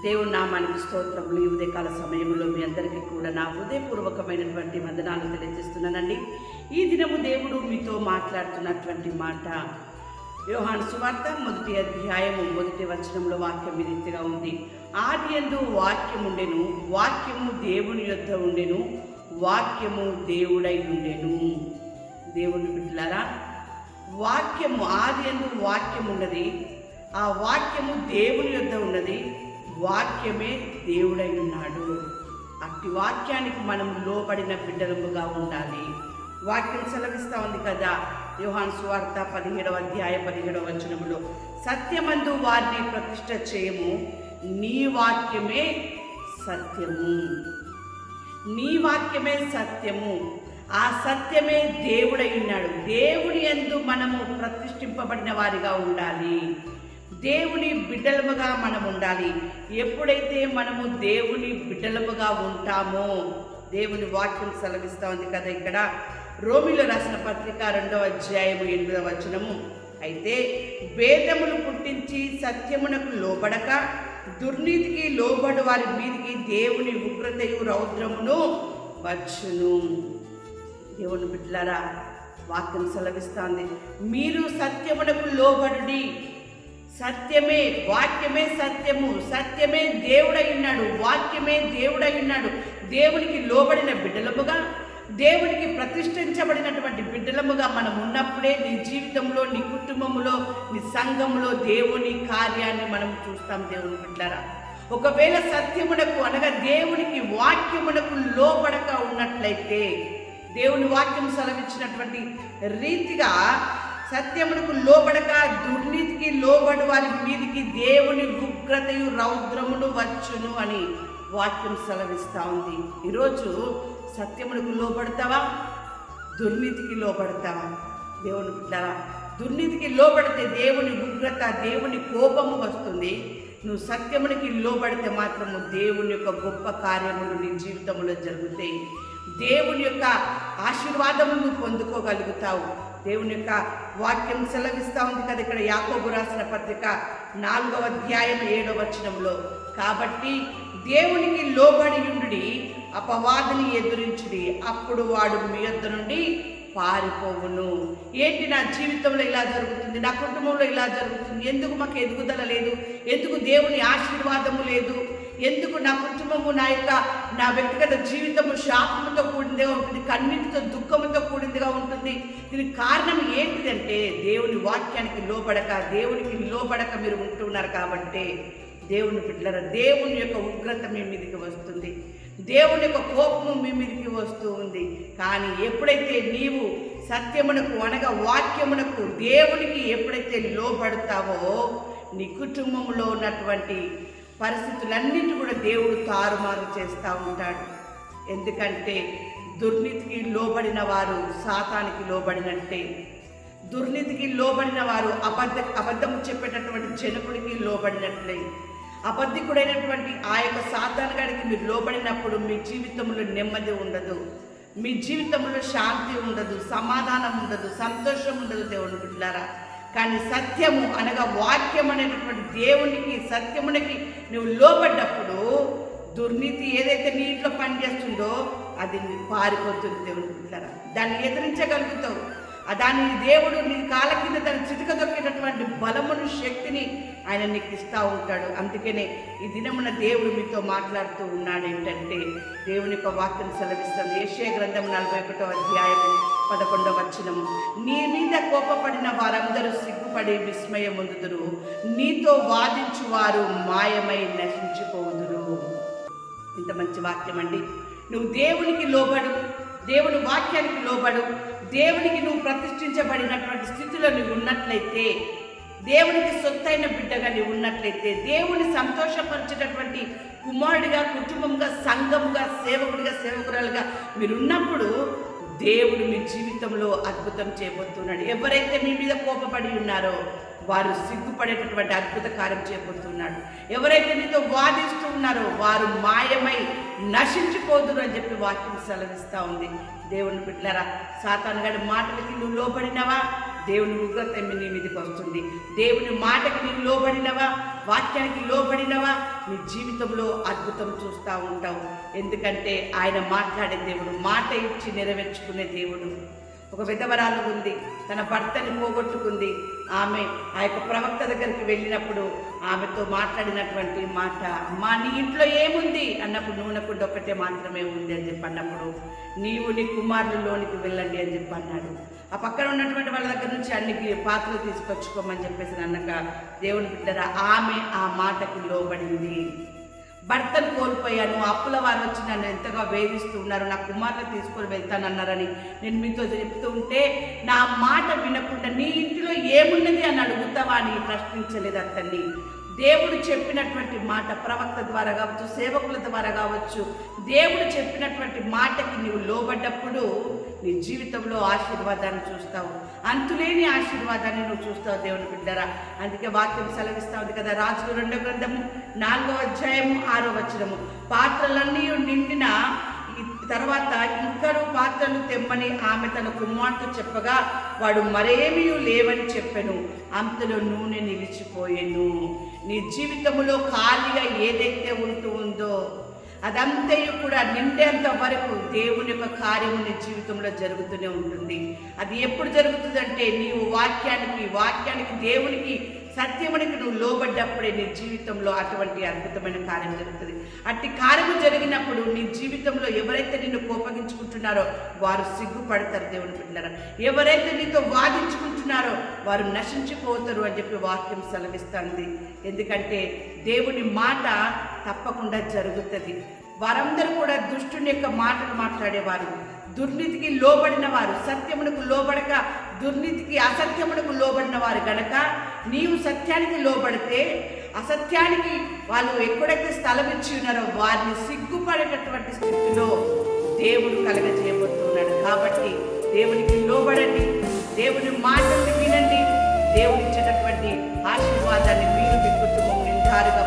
దేవుని నామానికి స్తోత్రములు. ఈ ఉదయకాల సమయంలో మీ అందరికీ కూడా నా హృదయపూర్వకమైనటువంటి వందనాలు తెలియజేస్తున్నానండి. ఈ దినము దేవుడు మీతో మాట్లాడుతున్నటువంటి మాట యోహాను సువార్త 1వ అధ్యాయము 1వ వచనంలో వాక్యం ఈ రీతిగా ఉంది. ఆదియందు వాక్యము ఉండెను, వాక్యము దేవుని యొద్ద ఉండెను, వాక్యము దేవుడై ఉండెను. దేవుని బిడ్డలారా, వాక్యము ఆదియందు వాక్యము ఉన్నది, ఆ వాక్యము దేవుని యొద్ద ఉన్నది, వాక్యమే దేవుడై ఉన్నాడు. అట్టి వాక్యానికి మనం లోబడిన బిడ్డలముగా ఉండాలి. వాక్యం సెలవిస్తూ ఉంది కదా, యోహాను సువార్త 17వ అధ్యాయం 17వ వచనములో, సత్యమందు వారిని ప్రతిష్ఠ చేయము, నీ వాక్యమే సత్యము. నీ వాక్యమే సత్యము, ఆ సత్యమే దేవుడై ఉన్నాడు. దేవుని యందు మనము ప్రతిష్ఠింపబడిన వారిగా ఉండాలి. దేవుని బిడ్డలముగా మనం ఉండాలి. ఎప్పుడైతే మనము దేవుని బిడ్డలముగా ఉంటామో, దేవుని వాక్యం సెలవిస్తూ ఉంది కదా ఇక్కడ రోమీయులు రాసిన పత్రిక 2వ అధ్యాయము 8వ వచనము, అయితే భేదములు పుట్టించి సత్యమునకు లోబడక దుర్నీతికి లోబడి వారి మీదికి దేవుని ఉగ్రతయు రౌద్రమును వచ్చును. దేవుని బిడ్డలారా, వాక్యం సెలవిస్తోంది, మీరు సత్యమునకు లోబడుడి. సత్యమే, వాక్యమే సత్యము, సత్యమే దేవుడై ఉన్నాడు, వాక్యమే దేవుడై ఉన్నాడు. దేవునికి లోబడిన బిడ్డలముగా, దేవునికి ప్రతిష్ఠించబడినటువంటి బిడ్డలముగా మనం ఉన్నప్పుడే నీ జీవితంలో, నీ కుటుంబంలో, నీ సంఘంలో దేవుని కార్యాన్ని మనం చూస్తాం. దేవుని బిడ్డలారా, ఒకవేళ సత్యమునకు అనగా దేవునికి వాక్యమునకు లోబడక ఉన్నట్లయితే, దేవుని వాక్యం సెలవిచ్చినటువంటి రీతిగా సత్యమునకు లోబడక దుర్నీతికి లోబడి వారి మీదికి దేవుని ఉగ్రతయు రౌద్రమును వచ్చును అని వాక్యం సెలవిస్తూ ఉంది. ఈరోజు సత్యమునకు లోబడతావా, దుర్నీతికి లోబడతావా? దేవుని బిడ్డలారా, దుర్నీతికి లోబడితే దేవుని ఉగ్రత, దేవుని కోపము వస్తుంది. నువ్వు సత్యమునికి లోబడితే మాత్రము దేవుని యొక్క గొప్ప కార్యములు నీ జీవితంలో జరుగుతాయి. దేవుని యొక్క ఆశీర్వాదము నువ్వు పొందుకోగలుగుతావు. దేవుని యొక్క వాక్యం సెలవిస్తూ ఉంది కదా ఇక్కడ యాకోబు రాసిన పత్రిక 4వ అధ్యాయం 7వ వచనంలో, కాబట్టి దేవునికి లోబడి ఉండుడి, అపవాదిని ఎదురించుడి, అప్పుడు వాడు మీ యొద్ద నుండి పారిపోవును. ఏంటి నా జీవితంలో ఇలా జరుగుతుంది, నా కుటుంబంలో ఇలా జరుగుతుంది, ఎందుకు మాకు ఎదుగుదల లేదు, ఎందుకు దేవుని ఆశీర్వాదము లేదు, ఎందుకు నా కుటుంబము, నా వ్యక్తిగత జీవితము శాపముతో కూడిందిగా ఉంటుంది, కన్నీటితో దుఃఖముతో కూడిందిగా ఉంటుంది. దీనికి కారణం ఏంటిదంటే దేవుని వాక్యానికి లోబడక, దేవునికి లోబడక మీరు ఉంటున్నారు కాబట్టి. దేవుని బిడ్డలారా, దేవుని యొక్క ఉగ్రత మీ మీదకి వస్తుంది, దేవుని యొక్క కోపము మీ మీదకి వస్తూ ఉంది. కానీ ఎప్పుడైతే నీవు సత్యమునకు అనగా వాక్యమునకు, దేవునికి ఎప్పుడైతే లోబడతావో, నీ కుటుంబంలో ఉన్నటువంటి పరిస్థితులన్నిటి కూడా దేవుడు తారుమారు చేస్తూ ఉంటాడు. ఎందుకంటే దుర్నీతికి లోబడిన వారు సాతానికి లోబడినట్టే. దుర్నీతికి లోబడిన వారు అబద్ధము చెప్పేటటువంటి జనకుడికి లోబడినట్లే. అబద్ధికుడైనటువంటి ఆ యొక్క సాతానుగాడికి మీరు లోబడినప్పుడు మీ జీవితంలో నెమ్మది ఉండదు, మీ జీవితంలో శాంతి ఉండదు, సమాధానం ఉండదు, సంతోషం ఉండదు. దేవుని బిడ్డలారా, కానీ సత్యము అనగా వాక్యం అనేటటువంటి దేవునికి, సత్యమునికి నువ్వు లోబడ్డప్పుడు దుర్నీతి ఏదైతే నీ ఇంట్లో పనిచేస్తుందో అది పారిపోతుంది. దేవుని బిడ్డలారా, దాన్ని ఎదిరించగలుగుతావు. దాని దేవుడు నీ కాళ్ళ కింద దాన్ని చిటిక దొక్కేటటువంటి బలమును, శక్తిని ఆయన నీకు ఇస్తూ ఉంటాడు. అందుకనే ఈ దినమున దేవుడు మీతో మాట్లాడుతూ ఉన్నాడు. ఏంటంటే దేవుని యొక్క వాక్యం సెలవిస్తుంది. యెషయా గ్రంథం 41వ అధ్యాయం 11వ వచనం, నీ మీద కోపపడిన వారందరూ సిగ్గుపడి విస్మయమొందుదురు, నీతో వాదించు వారు మాయమై నశించిపోదురు. ఇంత మంచి వాక్యం అండి. నువ్వు దేవునికి లోబడు, దేవుని వాక్యానికి లోబడు, దేవునికి నువ్వు ప్రతిష్ఠించబడినటువంటి స్థితిలో నువ్వు ఉన్నట్లయితే, దేవునికి సొత్తైన బిడ్డగా నువ్వు ఉన్నట్లయితే, దేవుని సంతోషపరిచేటటువంటి కుమారుడిగా, కుటుంబంగా, సంఘముగా, సేవకుడిగా, సేవకురాలుగా మీరు ఉన్నప్పుడు దేవుడు మీ జీవితంలో అద్భుతం చేయబోతున్నాడు. ఎవరైతే మీ మీద కోపపడి ఉన్నారో వారు సిగ్గుపడేటటువంటి అద్భుత కార్యం చేయబోతున్నాడు. ఎవరైతే నీతో వాదిస్తూ ఉన్నారో వారు మాయమై నశించిపోదురు అని చెప్పి వాక్యం సెలవిస్తూ ఉంది. దేవుని బిడ్డలారా, సాతాను గారి మాటలకి నువ్వు లోబడినవా? దేవుని ఉగ్రత నీ మీదకి వస్తుంది. దేవుని మాటకి నీవు లోబడినవా, వాక్యానికి లోబడినవా, నీ జీవితంలో అద్భుతం చూస్తూ ఉంటావు. ఎందుకంటే ఆయన మాట్లాడే దేవుడు, మాట ఇచ్చి నెరవేర్చుకునే దేవుడు. ఒక విధవరాలు ఉంది, తన భర్తని పోగొట్టుకుంది. ఆమె ఆ యొక్క ప్రవక్త దగ్గరికి వెళ్ళినప్పుడు ఆమెతో మాట్లాడినటువంటి మాట, అమ్మా నీ ఇంట్లో ఏముంది అన్నప్పుడు, నూనె కుండ ఒక్కటే మాత్రమే ఉంది అని చెప్పి అన్నప్పుడు, నీవు నీ కుమారులు లోనికి వెళ్ళండి అని చెప్పి అన్నాడు. ఆ పక్కన ఉన్నటువంటి వాళ్ళ దగ్గర నుంచి అన్ని పాత్రలు తీసుకొచ్చుకోమని చెప్పేసి అన్నక, దేవుని బిడ్డరా ఆమె ఆ మాటకి లోబడింది. భర్తను కోల్పోయాను, అప్పుల వారు వచ్చి నన్ను ఎంతగా వేధిస్తూ ఉన్నారు, నా కుమారులు తీసుకొని వెళ్తానన్నారని నేను మీతో చెప్తూ ఉంటే, నా మాట వినకుండా నీ ఇంటిలో ఏమున్నది అని అడుగుతావా అని ప్రశ్నించలేదు అతన్ని. దేవుడు చెప్పినటువంటి మాట ప్రవక్త ద్వారా కావచ్చు, సేవకుల ద్వారా కావచ్చు, దేవుడు చెప్పినటువంటి మాటకి నీవు లోబడ్డప్పుడు నీ జీవితంలో ఆశీర్వాదాన్ని చూస్తావు, అంతులేని ఆశీర్వాదాన్ని నువ్వు చూస్తావు దేవుని బిడ్డరా. అందుకే వాక్యం సెలవిస్తా ఉంది కదా, రాజులు 2వ గ్రంథము 4వ అధ్యాయము 6వ వచనము, పాత్రలన్నీ నిండిన తర్వాత ఇంకను పాత్రలు తెమ్మని ఆమె తన కుమార్తె చెప్పగా, వాడు మరేమీ లేవని చెప్పెను, అంతలో నూనె నిలిచిపోయెను. నీ జీవితంలో ఖాళీగా ఏదైతే ఉందో అదంతయు కూడా నిండేంత వరకు దేవుని యొక్క కార్యము నీ జీవితంలో జరుగుతూనే ఉంటుంది. అది ఎప్పుడు జరుగుతుందంటే, నీవు వాక్యానికి దేవునికి సత్యమునికి నువ్వు లోబడ్డప్పుడే నీ జీవితంలో అటువంటి అద్భుతమైన కార్యం జరుగుతుంది. అట్టి కార్యము జరిగినప్పుడు నీ జీవితంలో ఎవరైతే నిన్ను కోపగించుకుంటున్నారో వారు సిగ్గుపడతారు దేవుని బిడ్డలారా. ఎవరైతే నీతో వాదించుకుంటున్నారో వారు నశించిపోతారు అని చెప్పి వాక్యం సెలవిస్తుంది. ఎందుకంటే దేవుని మాట తప్పకుండా జరుగుతుంది. వారందరూ కూడా దుష్టుని యొక్క మాటలు మాట్లాడేవారు, దుర్నీతికి లోబడిన వారు, సత్యమునకు లోబడక దుర్నీతికి అసత్యమునకు లోబడిన వారు గనక, నీవు సత్యానికి లోబడితే అసత్యానికి వాళ్ళు ఎక్కడైతే స్థలం ఇచ్చి ఉన్నారో వారిని సిగ్గుపడేటటువంటి స్థితిలో దేవుడు కలగజేయబోతున్నాడు. కాబట్టి దేవునికి లోబడండి, దేవుని మాటల్ని వినండి, దేవుడు ఇచ్చేటటువంటి ఆశీర్వాదాన్ని మీరు మీ కుటుంబం నిండారుగా